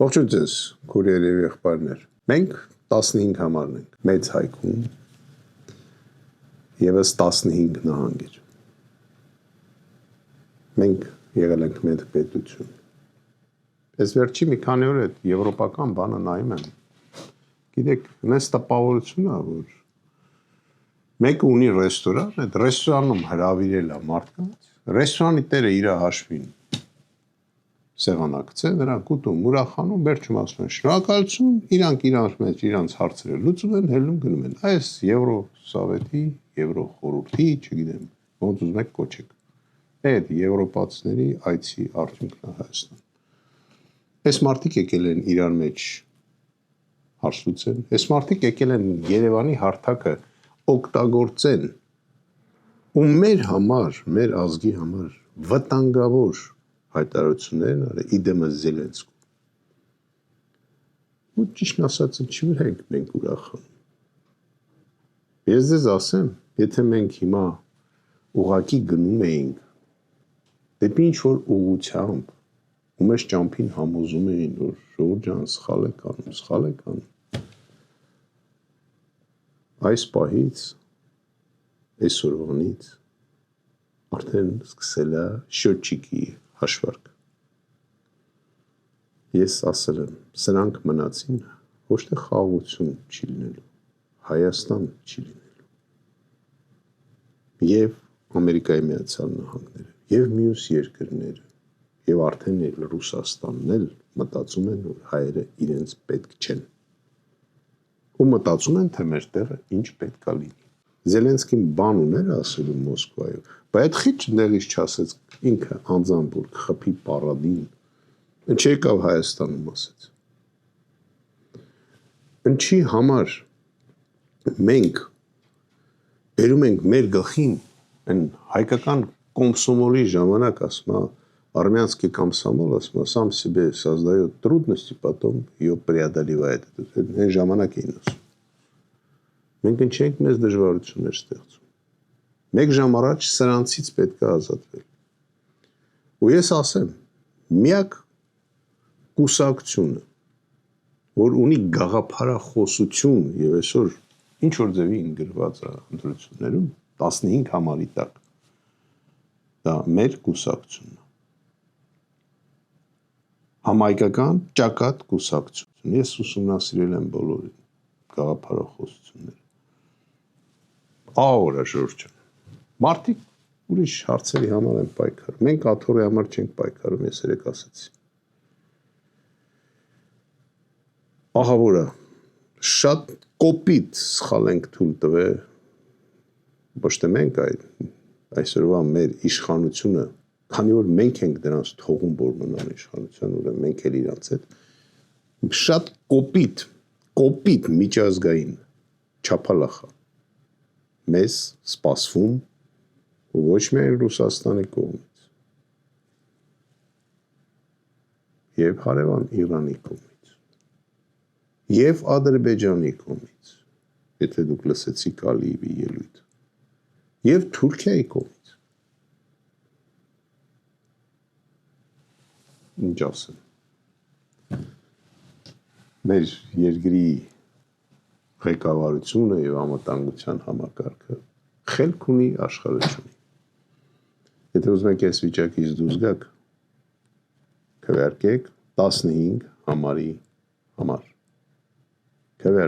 Ողջույն ձեզ, քուրեր եւ եղբայրներ։ Մենք 15 համարն ենք մեծ հայքում եւս 15 նահանգեր։ Մենք եղել ենք մեծ պետություն։ Այս վերջի մի քանի օր այդ եվրոպական բանը նայում եմ։ Գիտեք, նես տպավորություն է, որ մեկը ունի ռեստորան, այդ ռեստորանում հրավիրել է մարդկանց, ռեստորանի տերը իր հաշվին սեղանակցե, նրանք ուտում, ուրախանում, վերջում ասում են շնորհակալություն, իրանք մեջ իրանց հարցերը լուծում են, հելնում գնում են։ Այս Եվրոսովետի, Եվրոխորհրդի, չգիտեմ, ոնց ուզում եք կոչեք։ Այդ եվրոպացիների այցի արդյունքն է Հայաստան։ Այս մարդիկ եկել են իրար մեջ հարց լուծեն, այս մարդիկ եկել են Երևանի հարթակը օգտագործեն ու մեր համար, մեր ազգի համար վտանգավոր հայտարարություններն արել իդեմս Զելենսկու։ Ու ճիշտն ասած, ինչի վրա ենք մենք ուրախանում։ Ես ձեզ ասեմ, եթե մենք հիմա ուղակի գնում էինք դեպի ինչ-որ ուղղությամբ, ու մեզ ճամփին համոզում էին, որ ժողովուրդ ջան, սխալ եք անում։ Այս պահից, այսօրվանից արդեն սկսել է շոթչիկի հաշվարկ։ Ես ասել եմ, սրանք մնացին, ոչ թե խաղաղություն չի լինելու, Հայաստան չի լինելու։ Եվ Ամերիկայի Միացյալ Նահանգները, եւ մյուս երկրները, եւ արդեն էլ Ռուսաստանն էլ մտածում են, որ հայերը իրենց պետք չեն։ Ու մտածում են, թե մեր տեղը ինչ պետք է լինի։ Զելենսկին բան ուներ ասելու Մոսկվայում, բայց այդ խիչ ներից չասեց ինքը անձամբ որ խփի պարադին, ինչի եկավ Հայաստանում ասեց։ Ինչի համար մենք բերում ենք մեր գլխին այն հայկական կոմսոմոլի ժամանակ ասում, армянский комсомол ասում, сам себе создает трудности, потом ее преодолевает։ Այն ժամանակ էին ասում։ Մենք ինչ ենք մեզ դժվարություններ ստեղծում։ Մեկ ժամ առաջ սրանցից պետք է ազատվել։ Ու ես ասեմ, միակ կուսակցությունը, որ ունի գաղափարախոսություն եւ այսօր ինչ որ ձևի գրված է ընտրություններում 15 համարի տակ, դա մեր կուսակցությունն է։ Համայկական ճակատ կուսակցություն։ Ես ուսումնասիրել եմ բոլորին գաղափարախոսությունները։ Ահա Ժորժ ջան։ Մարդիկ ուրիշ հարցերի համար են պայքարում։ Մենք աթոռի համար չենք պայքարում, ես երեք ասացի։ Ահա որը շատ կոպիտ սխալ ենք թույլ տվել, ոչ թե մենք այսօրվա մեր իշխանությունը, քանի որ մենք ենք դրանց թողում որ մնան իշխանության, ուրեմն մենք էլ իրանց հետ շատ կոպիտ միջազգային չափալախա մեզ սպասվում ոչ միայն Ռուսաստանի կողմից եւ հարևան Իրանի կողմից եւ Ադրբեջանի կողմից, եթե դուք լսեցիք Ալիևի ելույթը, եւ Թուրքիայի կողմից։ Ինչ ասեմ։ Մեր երկրի ղեկավարությունը եւ անվտանգության համակարգը խելք ունի, աշխարհը չունի։ Եթե ուզում եք այս վիճակից դուրս գաք, քվեարկեք 15 համարի համար։